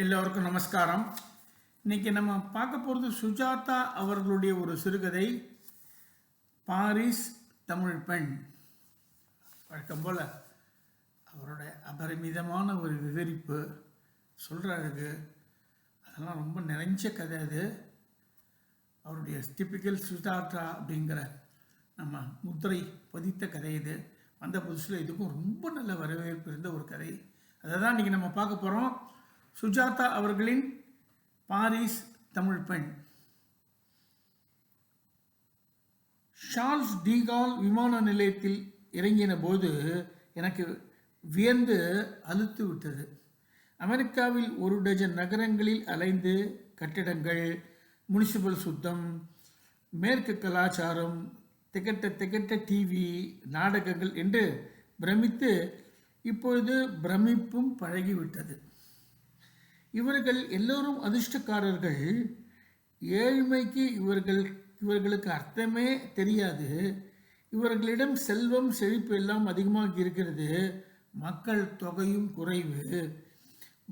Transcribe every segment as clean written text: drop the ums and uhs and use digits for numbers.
எல்லோருக்கும் நமஸ்காரம். இன்னைக்கு நம்ம பார்க்க போகிறது சுஜாதா அவர்களுடைய ஒரு சிறுகதை, பாரிஸ் தமிழ் பெண். வழக்கம் போல் அவருடைய அபரிமிதமான ஒரு விவரிப்பு, சொல்கிற அழகு, அதெல்லாம் ரொம்ப நிறைஞ்ச கதை. அது அவருடைய டிப்பிக்கல் சுஜாதா அப்படிங்கிற நம்ம முத்திரை பதித்த கதை. இது வந்த புதுசில் இதுக்கும் ரொம்ப நல்ல வரவேற்பு இருந்த ஒரு கதை. அதை தான் இன்றைக்கி நம்ம பார்க்க போகிறோம். சுஜாதா அவர்களின் பாரிஸ் தமிழ் பெண். சார்ல்ஸ் டிகால் விமான நிலையத்தில் இறங்கின போது எனக்கு வியந்து அலுத்து விட்டது. அமெரிக்காவில் ஒரு டஜன் நகரங்களில் அலைந்து கட்டிடங்கள், முனிசிபல் சுத்தம், மேற்கு கலாச்சாரம், திகட்ட டிவி, நாடகங்கள் என்று பிரமித்து இப்பொழுது பிரமிப்பும் பழகிவிட்டது. இவர்கள் எல்லோரும் அதிர்ஷ்டக்காரர்கள். ஏழ்மைக்கு இவர்களுக்கு அர்த்தமே தெரியாது. இவர்களிடம் செல்வம் செழிப்பு எல்லாம் அதிகமாக இருக்கிறது. மக்கள் தொகையும் குறைவு.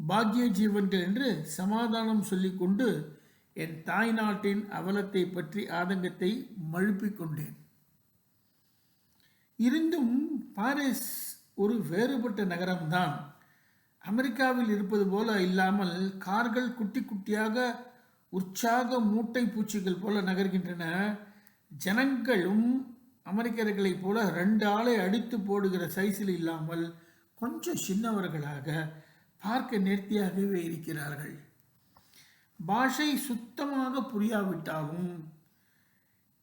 பாக்கிய ஜீவன்கள் என்று சமாதானம் சொல்லிக்கொண்டு என் தாய் நாட்டின் அவலத்தை பற்றி ஆதங்கத்தை மழுப்பிக் கொண்டேன். இருந்தும் பாரிஸ் ஒரு வேறுபட்ட நகரம்தான். அமெரிக்காவில் இருப்பது போல இல்லாமல் கார்கள் குட்டி குட்டியாக உற்சாக மூட்டை பூச்சிகள் போல நகர்கின்றன. ஜனங்களும் அமெரிக்கர்களைப் போல 2 ஆளை அடித்து போடுகிற சைஸில் இல்லாமல் கொஞ்சம் சின்னவர்களாக பார்க்க நேர்த்தியாகவே இருக்கிறார்கள். பாஷை சுத்தமாக புரியாவிட்டாலும்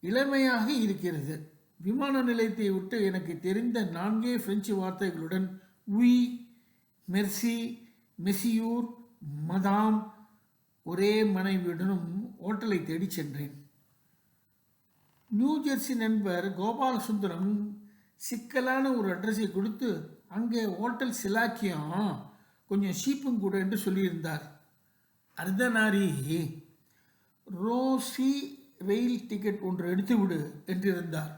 இளமையாக இருக்கிறது. விமான நிலையத்தை விட்டு எனக்கு தெரிந்த 4 பிரெஞ்சு வார்த்தைகளுடன் உய், மெர்சி, மெசியூர், மதாம், ஒரே மனைவியுடனும் ஓட்டலை தேடி சென்றேன். நியூ ஜெர்சி நண்பர் கோபால சுந்தரம் சிக்கலான ஒரு அட்ரஸை கொடுத்து அங்கே ஹோட்டல் சிலாக்கியம் கொஞ்சம் சீப்பும் கூட என்று சொல்லியிருந்தார். அர்த்தநாரி ரோசி ரயில் டிக்கெட் ஒன்று எடுத்து விடு என்றிருந்தார்.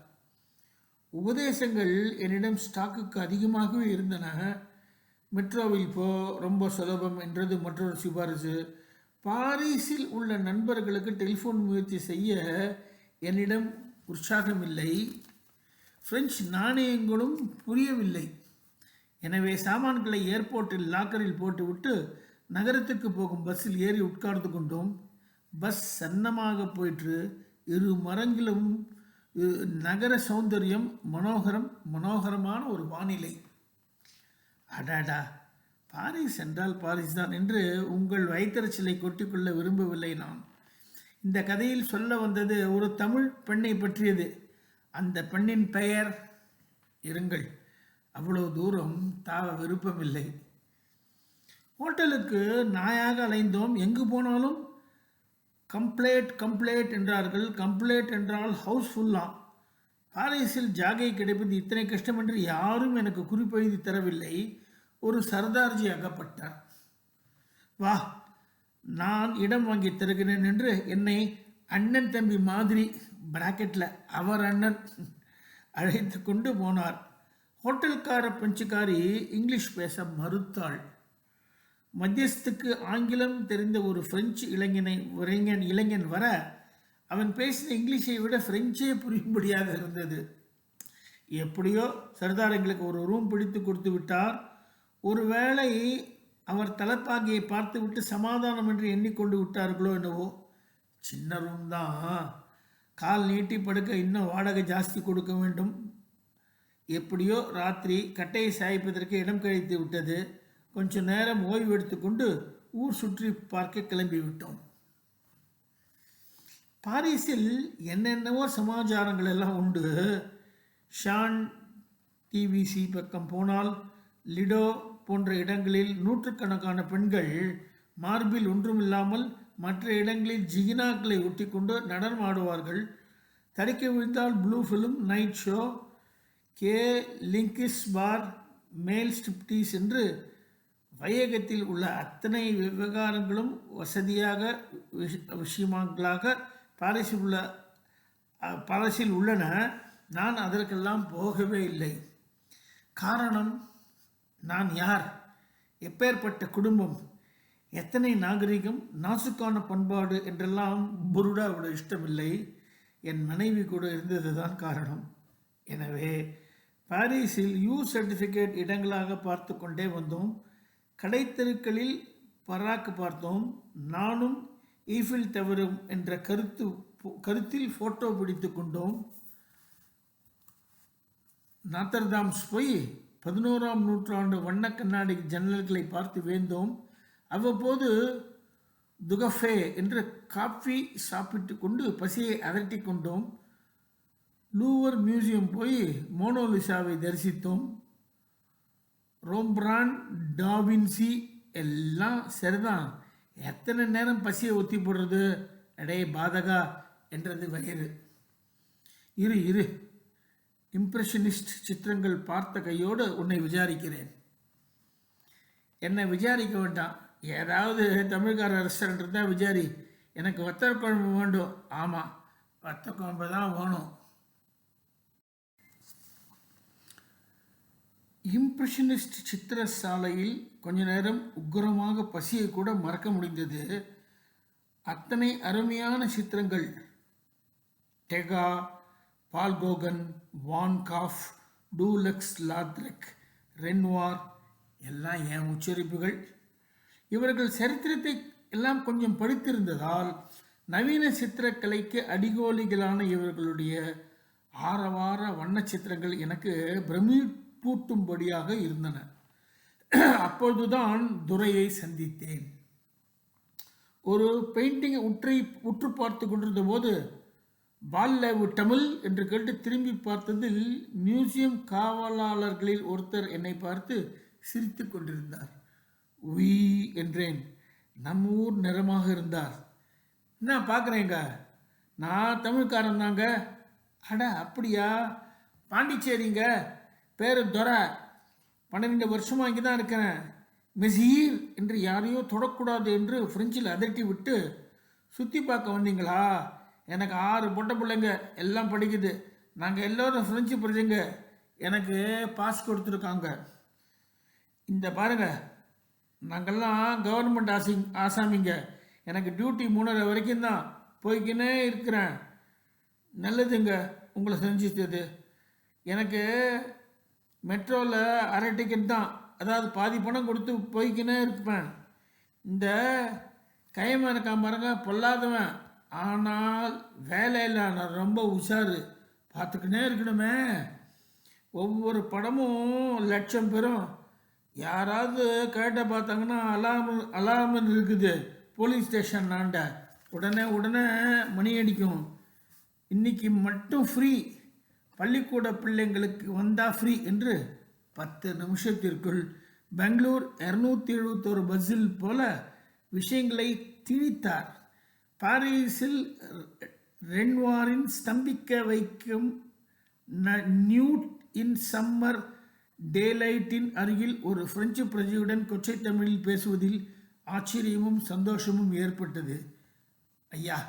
உபதேசங்கள் என்னிடம் ஸ்டாக்குக்கு அதிகமாகவே இருந்தன. மெட்ரோவில் போ, ரொம்ப சுலபம் என்றது மற்றொரு சிபாரிசு. பாரிஸில் உள்ள நண்பர்களுக்கு டெலிஃபோன் முயற்சி செய்ய என்னிடம் உற்சாகமில்லை. பிரெஞ்சு நாணயங்களும் புரியவில்லை. எனவே சாமான்களை ஏர்போர்ட்டில் லாக்கரில் போட்டுவிட்டு நகரத்துக்கு போகும் பஸ்ஸில் ஏறி உட்கார்ந்து கொண்டோம். பஸ் சன்னமாக போயிற்று. 2 மரங்களும் நகர சௌந்தரியம், மனோகரமான ஒரு வானிலை. அடாடா, பாரிஸ் என்றால் பாரிஸ் தான் என்று உங்கள் வயிற்றச்சிலை கொட்டிக்கொள்ள விரும்பவில்லை நான். இந்த கதையில் சொல்ல வந்தது ஒரு தமிழ் பெண்ணை பற்றியது. அந்த பெண்ணின் பெயர், இருங்கள், அவ்வளவு தூரம் தாவ விருப்பமில்லை. ஹோட்டலுக்கு நாயாக அலைந்தோம். எங்கு போனாலும் கம்ப்ளேட் என்றார்கள். கம்ப்ளேட் என்றால் ஹவுஸ்ஃபுல்லாம். பாரிஸில் ஜாகை கிடைப்பது இத்தனை கஷ்டம் என்று யாரும் எனக்கு குறிப்பெழுதி தரவில்லை. ஒரு சர்தார்ஜி அகப்பட்டார். வா, நான் இடம் வாங்கி தருகிறேன் என்று என்னை அண்ணன் தம்பி மாதிரி பிராக்கெட்டில் அவர் அண்ணன் அழைத்து கொண்டு போனார். ஹோட்டல்கார பஞ்சுக்காரி இங்கிலீஷ் பேச மறுத்தாள். மத்தியஸ்துக்கு ஆங்கிலம் தெரிந்த ஒரு பிரெஞ்சு இளைஞன் வர அவன் பேசின இங்கிலீஷை விட பிரெஞ்சே புரியும்படியாக இருந்தது. எப்படியோ சர்தார் எங்களுக்கு ஒரு ரூம் பிடித்து கொடுத்து விட்டார். ஒருவேளை அவர் தலைப்பாகியை பார்த்து விட்டு சமாதானம் என்று எண்ணிக்கொண்டு விட்டார்களோ என்னவோ. சின்ன ரூம் தான், கால் நீட்டி படுக்க இன்னும் வாடகை ஜாஸ்தி கொடுக்க வேண்டும். எப்படியோ ராத்திரி கட்டையை சாய்ப்பதற்கு இடம் கழித்து விட்டது. கொஞ்ச நேரம் ஓய்வு எடுத்துக்கொண்டு ஊர் சுற்றி பார்க்க கிளம்பிவிட்டோம். பாரிஸில் என்னென்னவோ சமாச்சாரங்கள் எல்லாம் உண்டு. ஷான் டிவிசி பக்கம் போனால் லிடோ போன்ற இடங்களில் நூற்றுக்கணக்கான பெண்கள் மார்பில் ஒன்றுமில்லாமல் மற்ற இடங்களில் ஜிகினாக்களை ஒட்டி கொண்டு நடனம் ஆடுவார்கள். தடிக்க விழுந்தால் blue film, night show, gay லிங்கிஸ் பார், மேல் ஸ்ட்ரிப்டீஸ் என்று வையகத்தில் உள்ள அத்தனை விவகாரங்களும் வசதியாக விஷயங்களாக பாரிஸில் உள்ளன. நான் அதற்கெல்லாம் போகவே இல்லை. காரணம், நான் யார், எப்பேற்பட்ட குடும்பம், எத்தனை நாகரிகம், நாசுக்கான பண்பாடு என்றெல்லாம் புருடாவோட இஷ்டமில்லை. என் மனைவி கூட இருந்தது தான் காரணம். எனவே பாரிஸில் சர்டிஃபிகேட் இடங்களாக பார்த்து கொண்டே வந்தோம். கடைத்தெருக்களில் பராக்கு பார்த்தோம். நானும் ஈஃபில் டவரும் என்ற கருத்தில் ஃபோட்டோ பிடித்து கொண்டோம். நாத்தர்தாம்ஸ் போய் 11ஆம் நூற்றாண்டு வண்ண கண்ணாடி ஜன்னல்களை பார்த்து வேந்தோம். அவ்வப்போது துகஃபே என்ற காஃபி சாப்பிட்டு கொண்டு பசியை அதட்டி கொண்டோம். லூவர் மியூசியம் போய் மோனோலிசாவை தரிசித்தோம். ரோம்பிரான், டாவின்சி எல்லாம் சரிதான், எத்தனை நேரம் பசியை ஒத்தி போடுறது, அடே பாதகா என்றது வயிறு. இரு இம்ப்ரெஷனிஸ்ட் சித்திரங்கள் பார்த்த கையோடு உன்னை விசாரிக்கிறேன். என்னை விசாரிக்க வேண்டாம், ஏதாவது தமிழ்கார ரெஸ்டாரண்ட் இருந்தால் விசாரி. எனக்கு வத்தல் குழம்பு வேண்டும். ஆமாம், வத்த குழம்பு தான் வேணும். இம்ப்ரெஷனிஸ்ட் சித்திர சாலையில் கொஞ்ச நேரம் உக்கிரமாக பசியை கூட மறக்க முடிந்தது. அத்தனை அருமையான சித்திரங்கள். டெகா, பால் கோகன், வான் காஃப், டூலக்ஸ் லாத்ரெக், ரென்வார் எல்லாம் என் உச்சரிப்புகள். இவர்கள் சரித்திரத்தை எல்லாம் கொஞ்சம் படித்திருந்ததால் நவீன சித்திரக்கலைக்கு அடிகோலிகளான இவர்களுடைய ஆரவார வண்ண சித்திரங்கள் எனக்கு பிரமிப்பூட்டும்படியாக இருந்தன. அப்பொழுதுதான் துரையை சந்தித்தேன். ஒரு பெயிண்டிங்கை உற்று பார்த்து கொண்டிருந்த போது பால்லேவு தமிழ் என்று கேட்டு திரும்பி பார்த்ததில் மியூசியம் காவலாளர்களில் ஒருத்தர் என்னை பார்த்து சிரித்து கொண்டிருந்தார். உய் என்றேன். நம்ம ஊர் நிறமாக இருந்தார். என்ன பார்க்குறேங்க, நான் தமிழ்காரன் தாங்க. அட அப்படியா, பாண்டிச்சேரிங்க, பேர் துரை, 12 வருஷமாக இங்கே தான் இருக்கிறேன். மெசீர் என்று யாரையோ தொடக்கூடாது என்று ஃப்ரெஞ்சில் அதட்டி விட்டு, சுற்றி பார்க்க வந்தீங்களா? எனக்கு 6 பொட்டை பிள்ளைங்க, எல்லாம் படிக்குது. நாங்கள் எல்லோரும் ஃப்ரெஞ்சு பிரஜைங்க. எனக்கு பாஸ் கொடுத்துருக்காங்க. இந்த பாருங்க, நாங்கள்லாம் கவர்மெண்ட் ஆசாமிங்க. எனக்கு டியூட்டி 3:30 வரைக்கும் தான், போய்க்கினே இருக்கிறேன். நல்லதுங்க உங்களை செஞ்சுட்டது. எனக்கு மெட்ரோவில் அரை டிக்கெட் தான், அதாவது பாதி பணம் கொடுத்து போய்க்கினே இருப்பேன். இந்த கையமாக இருக்கான் பாருங்க, பொல்லாதவன், ஆனால் வேலையில் நான் ரொம்ப உஷாரு, பார்த்துக்கினே இருக்கணுமே. ஒவ்வொரு படமும் லட்சம் பெறும். யாராவது கேட்ட பார்த்தாங்கன்னா அலாரம் இருக்குது போலீஸ் ஸ்டேஷன் நாண்ட, உடனே மணி அடிக்கும். இன்னைக்கு மட்டும் ஃப்ரீ, பள்ளிக்கூட பிள்ளைங்களுக்கு வந்தால் ஃப்ரீ என்று 10 நிமிஷத்திற்குள் பெங்களூர் 271 பஸ்ஸில் போல விஷயங்களை திணித்தார். பாரிஸில் ரென்வாரின் ஸ்தம்பிக்க வைக்கும் நியூட் இன் சம்மர் டேலைட்டின் அருகில் ஒரு பிரெஞ்சு பிரஜையுடன் கொச்சை தமிழில் பேசுவதில் ஆச்சரியமும் சந்தோஷமும் ஏற்பட்டது. ஐயா,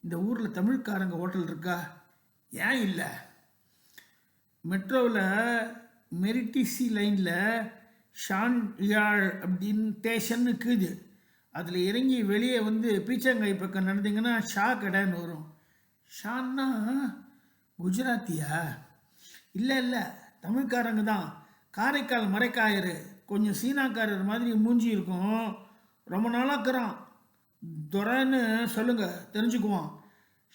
இந்த ஊரில் தமிழ்காரங்க ஹோட்டல் இருக்கா? ஏன் இல்லை? மெட்ரோவில் மெரிட்டிசி லைனில் ஷான் யாழ் அப்படின்னு ஸ்டேஷன் இருக்குது. அதில் இறங்கி வெளியே வந்து பீச்சங்காய் பக்கம் நடந்தீங்கன்னா ஷா கடைன்னு வரும். ஷான்னா குஜராத்தியா? இல்லை, தமிழ்காரங்க தான். காரைக்கால் மரைக்காயர், கொஞ்சம் சீனாக்காரர் மாதிரி மூஞ்சி இருக்கும். ரொம்ப நாளாக்குறான். துரைன்னு சொல்லுங்க, தெரிஞ்சுக்குவான்.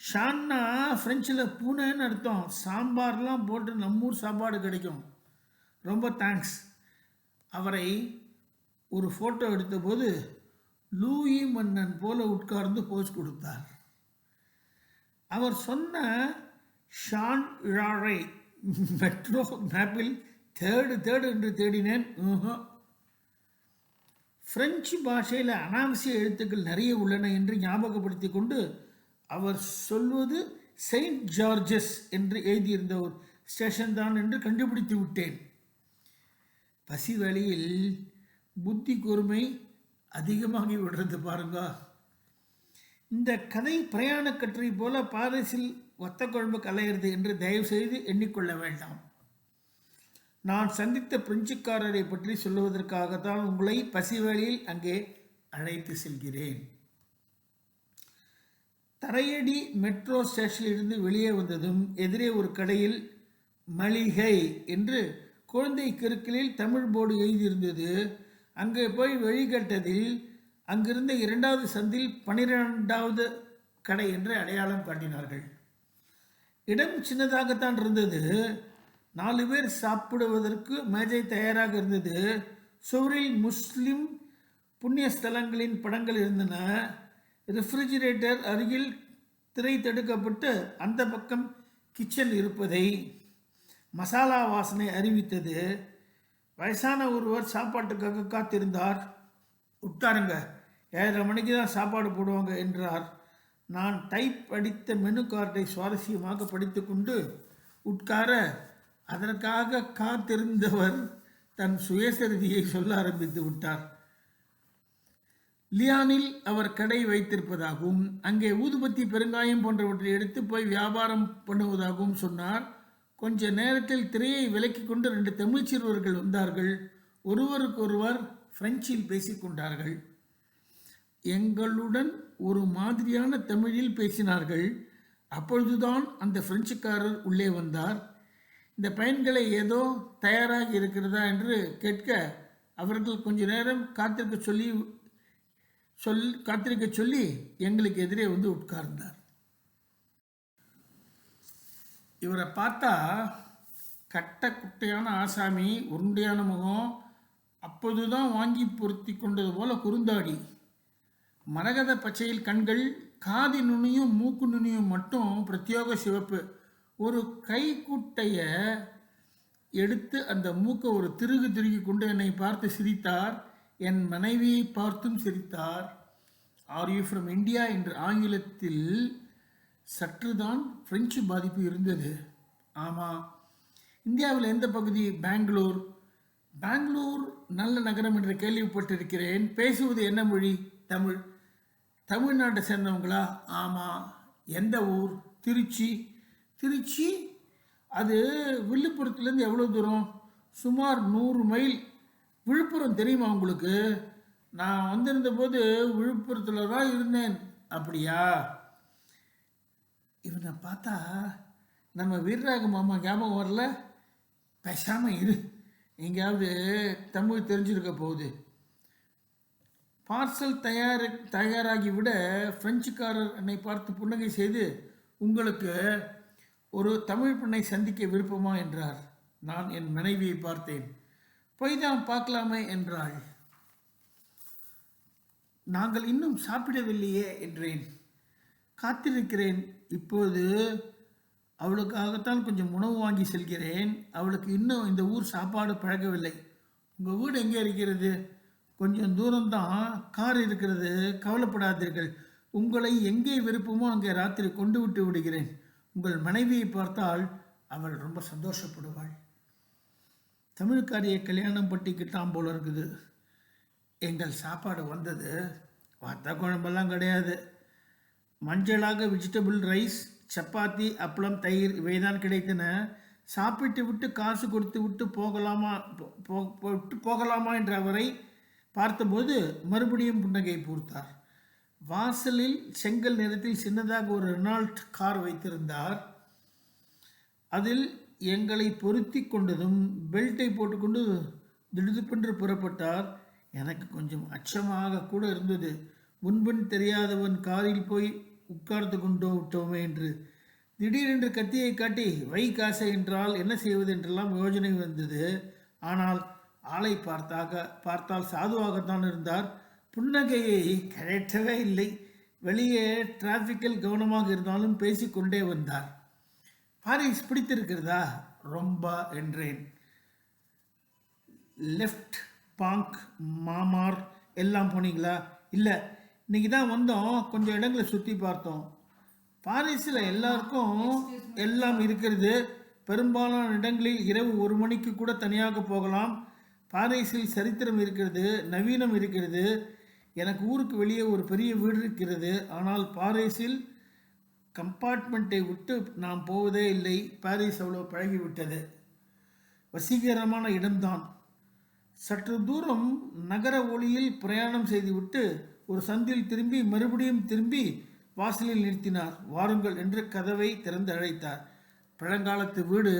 ஷான்னா ஃப்ரெஞ்சில் பூனைன்னு அர்த்தம். சாம்பார்லாம் போட்டு நம்மூர் சாப்பாடு கிடைக்கும். ரொம்ப தேங்க்ஸ். அவரை ஒரு ஃபோட்டோ எடுத்தபோது லூயி மன்னன் போல உட்கார்ந்து போஸ் கொடுத்தார். அவர் சொன்ன ஷான் யாழை மெட்ரோ மேப்பில் தேடு என்று தேடினேன். பிரெஞ்சு பாஷையில் அனாவசிய எழுத்துக்கள் நிறைய உள்ளன என்று ஞாபகப்படுத்தி கொண்டு அவர் சொல்வது செயின்ட் ஜார்ஜஸ் என்று எழுதியிருந்த ஒரு ஸ்டேஷன் தான் என்று கண்டுபிடித்து விட்டேன். பசி வழியில் புத்தி கூர்மை அதிகமாகி விடுறது பாருங்க. இந்த கதை பிரயாண கட்டுரை போல பாரிஸில் வத்த குழம்பு கலையிறது என்று தயவு செய்து எண்ணிக்கொள்ள வேண்டாம். நான் சந்தித்த பிரெஞ்சுக்காரரை பற்றி சொல்லுவதற்காகத்தான் உங்களை பசிவேளையில் அங்கே அழைத்து செல்கிறேன். தரையடி மெட்ரோ ஸ்டேஷனிலிருந்து வெளியே வந்ததும் எதிரே ஒரு கடையில் மளிகை என்று குழந்தை கிறுக்கிலில் தமிழ் போர்டு எழுதியிருந்தது. அங்கே போய் வழிகட்டதில் அங்கிருந்த 2வது சந்தில் 12வது கடை என்று அடையாளம் காட்டினார்கள். இடம் சின்னதாகத்தான் இருந்தது. 4 பேர் சாப்பிடுவதற்கு மேஜை தயாராக இருந்தது. சுவரில் முஸ்லிம் புண்ணிய ஸ்தலங்களின் படங்கள் இருந்தன. ரெஃப்ரிஜிரேட்டர் அருகில் திரை தடுக்கப்பட்டு அந்த பக்கம் கிச்சன் இருப்பதை மசாலா வாசனை அறிவித்தது. வயசான ஒருவர் சாப்பாட்டுக்காக காத்திருந்தார். உட்காருங்க, 7:30 மணிக்கு தான் சாப்பாடு போடுவாங்க என்றார். நான் டைப் அடித்த மெனு கார்டை சுவாரஸ்யமாக படித்து கொண்டு உட்கார அதற்காக காத்திருந்தவர் தன் சுயசரிதியை சொல்ல ஆரம்பித்து விட்டார். லியானில் அவர் கடை வைத்திருப்பதாகவும் அங்கே ஊதுபத்தி பெருங்காயம் போன்றவற்றை எடுத்து போய் வியாபாரம் பண்ணுவதாகவும் சொன்னார். கொஞ்ச நேரத்தில் திரையை விலக்கி கொண்டு 2 தமிழ் சிறுவர்கள் வந்தார்கள். ஒருவருக்கொருவர் பிரெஞ்சில் பேசிக்கொண்டார்கள். எங்களுடன் ஒரு மாதிரியான தமிழில் பேசினார்கள். அப்பொழுதுதான் அந்த பிரெஞ்சுக்காரர் உள்ளே வந்தார். இந்த பையன்களை ஏதோ தயாராகி இருக்கிறதா என்று கேட்க அவர்கள் கொஞ்ச நேரம் காத்திருக்க சொல்லி எங்களுக்கு எதிரே வந்து உட்கார்ந்தார். இவரை பார்த்தா கட்ட குட்டையான ஆசாமி, உருண்டையான முகம், அப்போதுதான் வாங்கி பொருத்தி கொண்டது போல குறுந்தாடி, மரகத பச்சையில் கண்கள், காதி நுனியும் மூக்கு நுனியும் மட்டும் பிரத்யோக சிவப்பு. ஒரு கைக்குட்டைய எடுத்து அந்த மூக்கை ஒரு திருகி கொண்டு என்னை பார்த்து சிரித்தார். என் மனைவியை பார்த்தும் சிரித்தார். ஆர் யூ ஃப்ரம் இந்தியா என்று ஆங்கிலத்தில் சற்றுதான் பிரெஞ்சு பாதிப்பு இருந்தது. ஆமாம். இந்தியாவில் எந்த பகுதி? பெங்களூர். பெங்களூர் நல்ல நகரம் என்று கேள்விப்பட்டிருக்கிறேன். பேசுவது என்ன மொழி? தமிழ். தமிழ்நாட்டை சேர்ந்தவங்களா? ஆமாம். எந்த ஊர்? திருச்சி. திருச்சி? அது வில்லுப்புரத்துலேருந்து எவ்வளோ தூரம்? சுமார் 100 மைல். விழுப்புரம் தெரியுமா உங்களுக்கு? நான் வந்திருந்த போது விழுப்புரத்தில் தான் இருந்தேன். அப்படியா? இவனை பார்த்தா நம்ம வீரராக மாமா ஞாபகம் வரல? பேசாமல் இரு, எங்கேயாவது தமிழ் தெரிஞ்சிருக்க போகுது. பார்சல் தயாராகி விட பிரெஞ்சுக்காரர் என்னை பார்த்து புன்னகை செய்து, உங்களுக்கு ஒரு தமிழ் பெண்ணை சந்திக்க விருப்பமா என்றார். நான் என் மனைவியை பார்த்தேன். போய் தான் பார்க்கலாமே என்றாள். நாங்கள் இன்னும் சாப்பிடவில்லையே என்றேன். காத்திருக்கிறேன். இப்போது அவளுக்காகத்தான் கொஞ்சம் உணவு வாங்கி செல்கிறேன். அவளுக்கு இன்னும் இந்த ஊர் சாப்பாடு பழகவில்லை. உங்கள் வீடு எங்கே இருக்கிறது? கொஞ்சம் தூரம்தான், கார் இருக்கிறது, கவலைப்படாதீர்கள். உங்களை எங்கே விருப்பமோ அங்கே ராத்திரி கொண்டு விட்டு விடுகிறேன். உங்கள் மனைவியை பார்த்தால் அவள் ரொம்ப சந்தோஷப்படுவாள். தமிழ்காரியை கல்யாணம் பண்ணிக்கிட்டான் போல இருக்குது. எங்கள் சாப்பாடு வந்தது. வத்த குழம்பெல்லாம் கிடையாது. மஞ்சளாக வெஜிடபிள் ரைஸ், சப்பாத்தி, அப்பளம், தயிர் இவைதான் கிடைத்தன. சாப்பிட்டு விட்டு காசு கொடுத்து விட்டு போகலாமா என்ற அவரை பார்த்தபோது மறுபடியும் புன்னகை பூர்த்தார். வாசலில் செங்கல் நிறத்தில் சின்னதாக ஒரு ரெனால்ட் கார் வைத்திருந்தார். அதில் எங்களை பொருத்தி கொண்டதும் பெல்ட்டை போட்டுக்கொண்டு திடுதிப்பென்று புறப்பட்டார். எனக்கு கொஞ்சம் அச்சமாக கூட இருந்தது. முன்பின் தெரியாதவன் காரில் போய் உட்கார்ந்து கொண்டோ விட்டோமே என்று. திடீரென்று கத்தியை காட்டி வை காசை என்றால் என்ன செய்வது என்றெல்லாம் யோசனை வந்தது. ஆனால் ஆளை பார்த்தால் சாதுவாகத்தான் இருந்தார். புன்னகையை கழற்றவே இல்லை. வெளியே டிராஃபிக்கில் கவனமாக இருந்தாலும் பேசிக்கொண்டே வந்தார். பாரிஸ் பிடித்திருக்கிறதா? ரொம்ப என்றேன். லெஃப்ட் பாங்க், மாமார் எல்லாம் போனீங்களா? இல்லை, இன்னைக்கு தான் வந்தோம். கொஞ்சம் இடங்களை சுற்றி பார்த்தோம். பாரிஸில் எல்லாருக்கும் எல்லாம் இருக்கிறது. பெரும்பாலான இடங்களில் இரவு 1 மணிக்கு கூட தனியாக போகலாம். பாரிஸில் சரித்திரம் இருக்கிறது, நவீனம் இருக்கிறது. எனக்கு ஊருக்கு வெளியே ஒரு பெரிய வீடு இருக்கிறது. ஆனால் பாரிஸில் கம்பார்ட்மெண்ட்டை விட்டு நாம் போவதே இல்லை. பாரிஸ் அவ்வளோ பழகிவிட்டது. வசீகரமான இடம்தான். சற்று தூரம் நகர ஒளியில் பிரயாணம் செய்துவிட்டு ஒரு சந்தில் திரும்பி மறுபடியும் திரும்பி வாசலில் நிறுத்தினார். வாருங்கள் என்று கதவை திறந்து அழைத்தார். பழங்காலத்து வீடு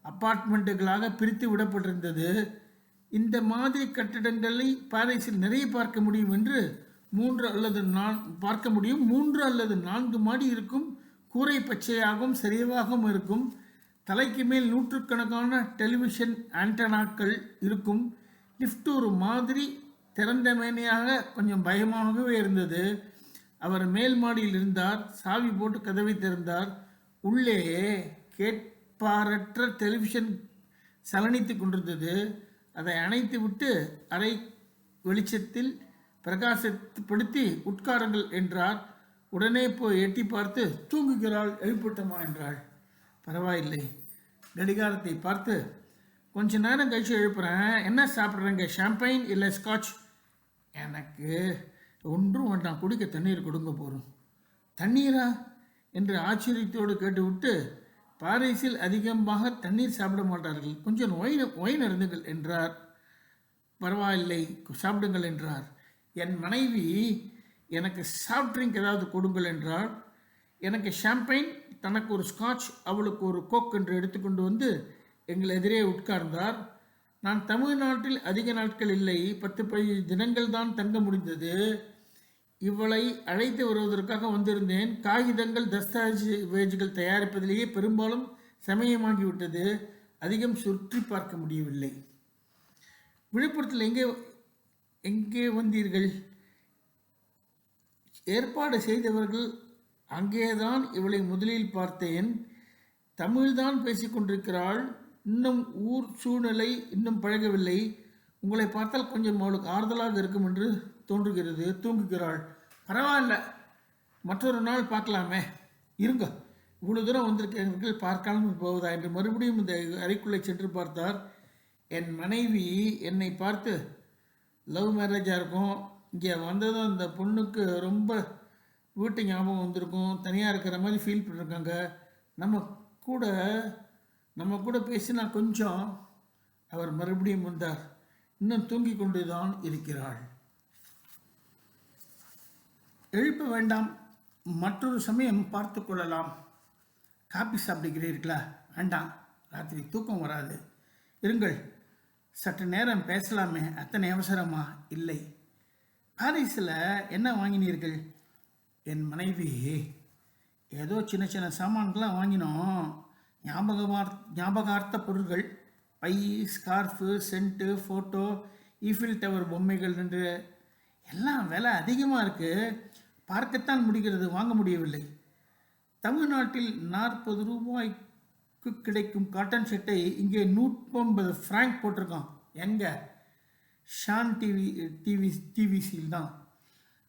அப்பார்ட்மெண்ட்டுகளாக பிரித்து விடப்பட்டிருந்தது. இந்த மாதிரி கட்டிடங்களை பாரிஸில் நிறைய பார்க்க முடியும் என்று மூன்று அல்லது நான்கு மாடி இருக்கும். கூரை பச்சையாகவும் சரிவாகவும் இருக்கும். தலைக்கு மேல் நூற்றுக்கணக்கான டெலிவிஷன் ஆண்டனாக்கள் இருக்கும். லிஃப்ட் ஒரு மாதிரி திறந்த மேனையாக கொஞ்சம் பயமாகவே இருந்தது. அவர் மேல் மாடியில் இருந்தார். சாவி போட்டு கதவை திறந்தார். உள்ளே கேட்பாரற்ற டெலிவிஷன் சலனித்து கொண்டிருந்தது. அதை அணைத்து விட்டு அறை வெளிச்சத்தில் பிரகாசப்படுத்தி உட்காருங்கள் என்றார். உடனே போய் எட்டி பார்த்து தூங்குகிறாள், எழுப்பட்டமா என்றாள். பரவாயில்லை. கடிகாரத்தை பார்த்து கொஞ்ச நேரம் கழிச்சு எழுப்புறேன். என்ன சாப்பிட்றேங்க? ஷாம்பைன் இல்லை ஸ்காட்ச்? எனக்கு ஒன்றும் வேண்டாம், குடிக்க தண்ணீர் கொடுங்க போகிறோம். தண்ணீரா என்று ஆச்சரியத்தோடு கேட்டுவிட்டு, பாரிஸில் அதிகமாக தண்ணீர் சாப்பிட மாட்டார்கள், கொஞ்சம் ஒயின் அருந்துங்கள் என்றார். பரவாயில்லை, சாப்பிடுங்கள் என்றார். என் மனைவி எனக்கு சாஃப்ட் ட்ரிங்க் ஏதாவது கொடுங்கள் என்றார். எனக்கு ஷாம்பைன், தனக்கு ஒரு ஸ்காட்ச், அவளுக்கு ஒரு கோக் என்று எடுத்துக்கொண்டு வந்து எங்கள் எதிரே உட்கார்ந்தார். நான் தமிழ்நாட்டில் அதிக நாட்கள் இல்லை, 10-15 தினங்கள் தான் தங்க முடிந்தது. இவளை அழைத்து வருவதற்காக வந்திருந்தேன். காகிதங்கள் தஸ்தாவேஜுகள் தயாரிப்பதிலேயே பெரும்பாலும் சமயமாகிவிட்டது. அதிகம் சுற்றி பார்க்க முடியவில்லை. விழுப்புரத்தில் எங்கே வந்தீர்கள்? ஏற்பாடு செய்தவர்கள் அங்கேதான் இவளை முதலில் பார்த்தேன். தமிழ்தான் பேசிக்கொண்டிருக்கிறாள். இன்னும் ஊர் சூழ்நிலை இன்னும் பழகவில்லை. உங்களை பார்த்தால் கொஞ்சம் அவளுக்கு ஆறுதலாக இருக்கும் என்று தோன்றுகிறது. தூங்குகிறாள். பரவாயில்ல, மற்றொரு நாள் பார்க்கலாமே. இருங்க, இவ்வளோ தூரம் வந்திருக்கிறீர்கள், பார்க்காமல் போவதா என்று மறுபடியும் இந்த அறைக்குள்ளே சென்று பார்த்தார். என் மனைவி என்னை பார்த்து, லவ் மேரேஜாக இருக்கும், இங்கே வந்ததும் அந்த பொண்ணுக்கு ரொம்ப வீட்டு ஞாபகம் வந்திருக்கும், தனியாக இருக்கிற மாதிரி ஃபீல் பண்ணியிருக்காங்க, நம்ம கூட பேசினா கொஞ்சம். அவர் மறுபடியும் வந்தார். இன்னும் தூங்கி கொண்டு தான் இருக்கிறாள். எழுப்ப வேண்டாம், மற்றொரு சமயம் பார்த்து கொள்ளலாம். காப்பி சாப்பிடுகிறீர்களா? வேண்டாம், ராத்திரி தூக்கம் வராது. இருங்கள், சற்று நேரம் பேசலாமே. அத்தனை அவசரமா? இல்லை. பாரிஸில் என்ன வாங்கினீர்கள்? என் மனைவி ஏதோ சின்ன சின்ன சாமான்கள்லாம் வாங்கினோம். ஞாபகார்த்த பொருட்கள், பை, scarf, scent, photo, Eiffel Tower பொம்மைகள் என்று. எல்லாம் விலை அதிகமாக இருக்குது, பார்க்கத்தான் முடிகிறது, வாங்க முடியவில்லை. தமிழ்நாட்டில் 40 ரூபாய்க்கு கிடைக்கும் காட்டன் ஷர்ட்டை இங்கே 150 ஃப்ராங்க் போட்டிருக்கோம். எங்கே? ஷான் டிவிசியில் தான்.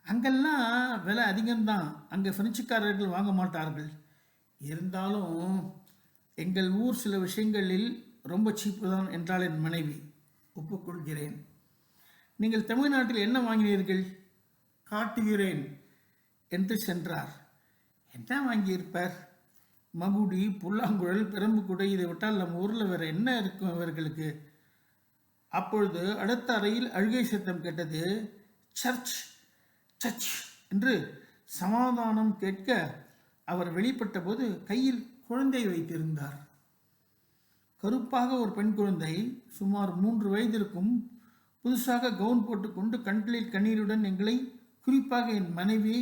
அங்கெல்லாம் விலை அதிகம்தான். அங்கே ஃப்ரெஞ்சுக்காரர்கள் வாங்க மாட்டார்கள். இருந்தாலும் எங்கள் ஊர் சில விஷயங்களில் ரொம்ப சீப்பு தான் என்றாள் என் மனைவி. ஒப்புக்கொள்கிறேன். நீங்கள் தமிழ்நாட்டில் என்ன வாங்கினீர்கள்? காட்டுகிறேன் என்று சென்றார். என்ன வாங்கியிருப்பார்? மகுடி, புல்லாங்குழல், பெரம்பு குடை, இதை விட்டால் நம்ம ஊரில் வேறு என்ன இருக்கும் அவர்களுக்கு? அப்பொழுது அடுத்த அறையில் அழுகை சத்தம் கேட்டது. சர்ச் சர்ச் என்று சமாதானம் கேட்க அவர் வெளிப்பட்ட போது கையில் குழந்தை வைத்திருந்தார். கருப்பாக ஒரு பெண் குழந்தை, சுமார் 3 வயது இருக்கும். புதுசாக கவுன் போட்டுக்கொண்டு கண்களில் கண்ணீருடன் எங்களை, குறிப்பாக என் மனைவியை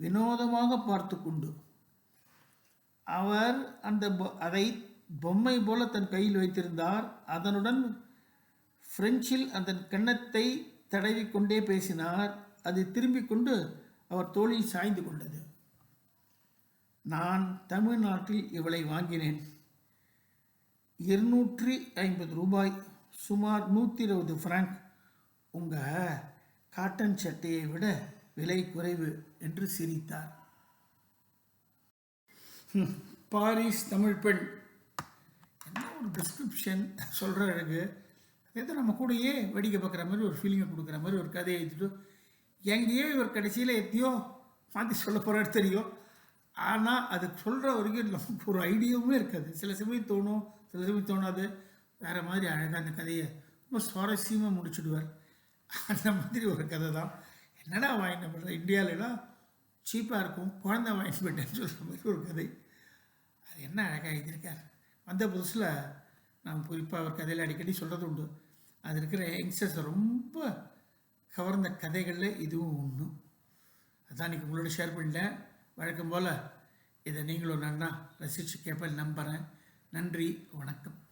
வினோதமாக பார்த்து கொண்டு, அவர் அதை பொம்மை போல தன் கையில் வைத்திருந்தார். அதனுடன் பிரெஞ்சில் அந்த கன்னத்தை தடவி கொண்டே பேசினார். அது திரும்பிக் கொண்டு அவர் தோளில் சாய்ந்து கொண்டது. நான் தமிழ்நாட்டில் இவளை வாங்கினேன். 250 ரூபாய், சுமார் 120 ஃப்ராங்க். உங்கள் காட்டன் சட்டையை விட விலை குறைவு என்று சிரித்தார். பாரிஸ் தமிழ் பெண். என்ன ஒரு டிஸ்கிரிப்ஷன் சொல்கிற அழகு. ஏதோ நம்ம கூடயே வேடிக்கை பார்க்குற மாதிரி ஒரு ஃபீலிங்கை கொடுக்குற மாதிரி ஒரு கதையை எழுதிட்டு எங்கேயோ இவர் கடைசியில் எத்தையோ மாற்றி சொல்ல போகிறாரு தெரியும். ஆனால் அது சொல்கிற வரைக்கும் நமக்கு ஒரு ஐடியாவுமே இருக்காது. சில சமயம் தோணும், சில சமயம் தோணாது. வேறு மாதிரி அழகாக அந்த கதையை ரொம்ப சுவாரஸ்யமாக முடிச்சுடுவார். அந்த மாதிரி ஒரு கதை தான். என்னடா வாங்கிட்டு போடுற, இந்தியாவிலலாம் சீப்பாக இருக்கும், குழந்தை வாங்கிட்டு போயிட்டேன்னு சொல்கிற மாதிரி ஒரு கதை. அது என்ன அழகாக எழுதியிருக்கார். வந்த புதுசில் நான் குறிப்பாக அவர் கதையில் அடிக்கடி சொல்கிறது உண்டு. அது இருக்கிற யங்ஸ்டர்ஸை ரொம்ப கவர்ந்த கதைகளில் இதுவும் ஒன்று. அதான் இன்றைக்கி உங்களோட ஷேர் பண்ணிட்டேன். வழக்கம் போல் இதை நீங்களும் நன்னா ரசித்து கேட்பேன் நம்புகிறேன். நன்றி, வணக்கம்.